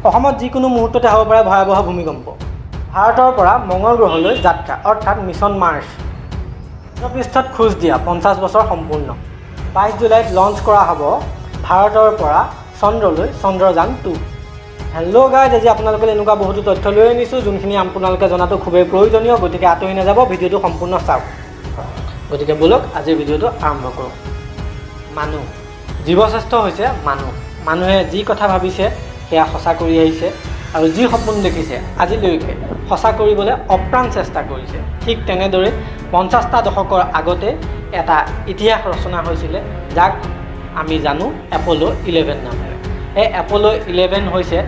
অসমত যিকোনো মুহূৰ্ততে হ'ব পাৰে ভয়াৱহ ভূমিকম্প। ভাৰতৰ পৰা মঙ্গল গ্ৰহলৈ যাত্ৰা অৰ্থাৎ মিছন মাৰ্চ। চন্দ্ৰপৃষ্ঠত খোজ দিয়া 50 বছৰ সম্পূৰ্ণ। 22 জুলাইত লঞ্চ কৰা হ'ব ভাৰতৰ পৰা চন্দ্ৰলৈ চন্দ্ৰযান 2। হেল্ল' গাইজ, আজি আপোনালোকে এনেকুৱা বহুতো তথ্য লৈ আনিছোঁ যোনখিনি আপোনালোকে জনাটো খুবেই প্ৰয়োজনীয়, গতিকে আঁতৰি নাযাব, ভিডিঅ'টো সম্পূৰ্ণ চাওক। গতিকে বলক আজিৰ ভিডিঅ'টো আৰম্ভ কৰোঁ। মানুহ, জীৱশ্ৰেষ্ঠ হৈছে মানুহ। মানুহে যি কথা ভাবিছে সেয়া সঁচা কৰি আহিছে আৰু যি সপোন দেখিছে আজিলৈকে সঁচা কৰিবলৈ অপ্ৰাণ চেষ্টা কৰিছে। ঠিক তেনেদৰে 50টা দশকৰ আগতে এটা ইতিহাস ৰচনা হৈছিলে যাক আমি জানো এপ'ল' 11 নামেৰে। এই এপ'ল' 11 হৈছে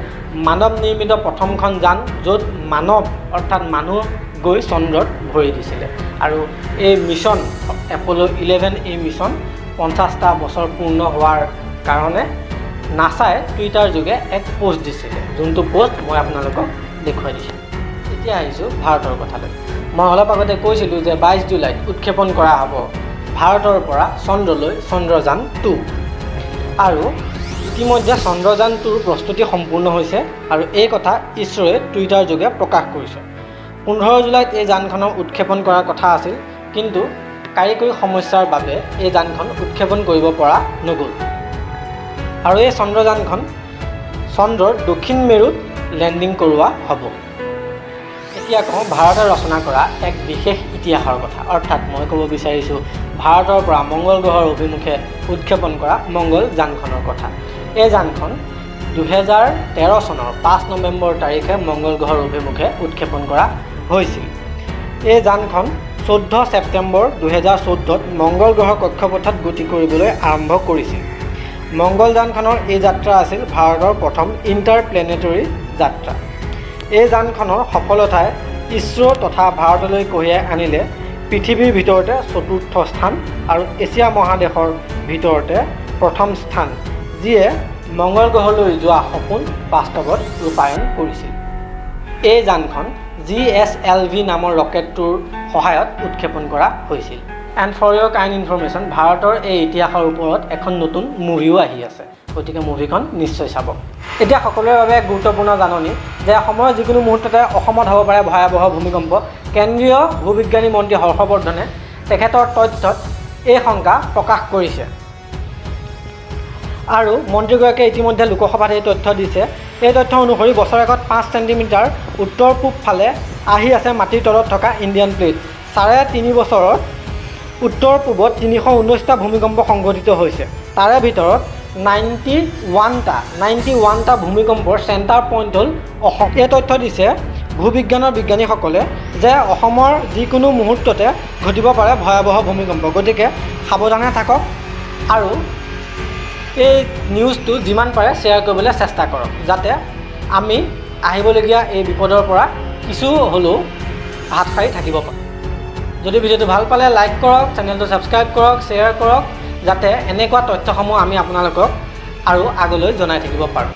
মানৱ নিৰ্মিত প্ৰথমখন যান য'ত মানৱ অৰ্থাৎ মানুহ গৈ চন্দ্ৰত ভৰি দিছিলে। আৰু এই মিছন এপ'ল' 11 এই মিছন 50টা বছৰ পূৰ্ণ হোৱাৰ কাৰণে নাছাই টুইটাৰ যোগে এক পোষ্ট দিছিলে, যোনটো পোষ্ট মই আপোনালোকক দেখুৱাই দিছোঁ। এতিয়া আহিছোঁ ভাৰতৰ কথালৈ। মই অলপ আগতে কৈছিলোঁ যে 22 জুলাইত উৎক্ষেপণ কৰা হ'ব ভাৰতৰ পৰা চন্দ্ৰলৈ চন্দ্ৰযান 2। আৰু ইতিমধ্যে চন্দ্ৰযান 2ৰ প্ৰস্তুতি সম্পূৰ্ণ হৈছে আৰু এই কথা ইছৰোৱে টুইটাৰ যোগে প্ৰকাশ কৰিছে। 15 জুলাইত এই যানখনৰ উৎক্ষেপণ কৰাৰ কথা আছিল, কিন্তু কাৰিকৰী সমস্যাৰ বাবে এই যানখন উৎক্ষেপণ কৰিব পৰা নগ'ল। আৰু এই চন্দ্ৰযানখন চন্দ্ৰৰ দক্ষিণ মেৰুত লেণ্ডিং কৰোৱা হ'ব। এতিয়া কওঁ ভাৰতে ৰচনা কৰা এক বিশেষ ইতিহাসৰ কথা, অৰ্থাৎ মই ক'ব বিচাৰিছোঁ ভাৰতৰ পৰা মঙ্গল গ্ৰহৰ অভিমুখে উৎক্ষেপণ কৰা মঙ্গল যানখনৰ কথা। এই যানখন 2013 চনৰ 5 নৱেম্বৰ তাৰিখে মঙ্গল গ্ৰহৰ অভিমুখে উৎক্ষেপণ কৰা হৈছিল। এই যানখন 14 ছেপ্টেম্বৰ 2014ত মঙ্গল গ্ৰহৰ কক্ষপথত গতি কৰিবলৈ আৰম্ভ কৰিছিল। মঙ্গল যানখনৰ এই যাত্ৰা আছিল ভাৰতৰ প্ৰথম ইণ্টাৰপ্লেনেটৰী যাত্ৰা। এই যানখনৰ সফলতাই ইছৰো তথা ভাৰতলৈ কঢ়িয়াই আনিলে পৃথিৱীৰ ভিতৰতে 4ৰ্থ স্থান আৰু এছিয়া মহাদেশৰ ভিতৰতে প্ৰথম স্থান, যিয়ে মঙ্গল গ্ৰহলৈ যোৱা সপোন বাস্তৱত ৰূপায়ণ কৰিছিল। এই যানখন GSLV নামৰ ৰকেটটোৰ সহায়ত উৎক্ষেপণ কৰা হৈছিল। And for your kind information, ভাৰতৰ এই ইতিহাসৰ ওপৰত এখন নতুন মুভিও আহি আছে, গতিকে মুভিখন নিশ্চয় চাব। এতিয়া সকলোৰে বাবে এক গুৰুত্বপূৰ্ণ জাননী যে সময়ৰ যিকোনো মুহূৰ্ততে অসমত হ'ব পাৰে ভয়াৱহ ভূমিকম্প। কেন্দ্ৰীয় ভূবিজ্ঞানী মন্ত্ৰী হৰ্ষবৰ্ধনে তেখেতৰ তথ্যত এই শংকা প্ৰকাশ কৰিছে। আৰু মন্ত্ৰীগৰাকীয়ে ইতিমধ্যে লোকসভাত এই তথ্য দিছে। এই তথ্য অনুসৰি বছৰেকত 5 চেণ্টিমিটাৰ উত্তৰ পূব ফালে আহি আছে মাটিৰ তলত থকা ইণ্ডিয়ান প্লেট। 3.5 বছৰত উত্তৰ পূবত 319টা ভূমিকম্প সংঘটিত হৈছে। তাৰে ভিতৰত 91টা ভূমিকম্পৰ চেণ্টাৰ পইণ্ট হ'ল অসম। এই তথ্য দিছে ভূবিজ্ঞানৰ বিজ্ঞানীসকলে যে অসমৰ যিকোনো মুহূৰ্ততে ঘটিব পাৰে ভয়াৱহ ভূমিকম্প, গতিকে সাৱধানে থাকক আৰু এই নিউজটো যিমান পাৰে শ্বেয়াৰ কৰিবলৈ চেষ্টা কৰক, যাতে আমি আহিবলগীয়া এই বিপদৰ পৰা কিছু হ'লেও হাত সাৰি থাকিব পাৰোঁ। যদি ভিডিঅ'টো ভাল পালে লাইক কৰক, চেনেলটো ছাবস্ক্ৰাইব কৰক, শ্বেয়াৰ কৰক, যাতে এনেকুৱা তথ্যসমূহ আমি আপোনালোকক আৰু আগলৈ জনাই থাকিব পাৰোঁ।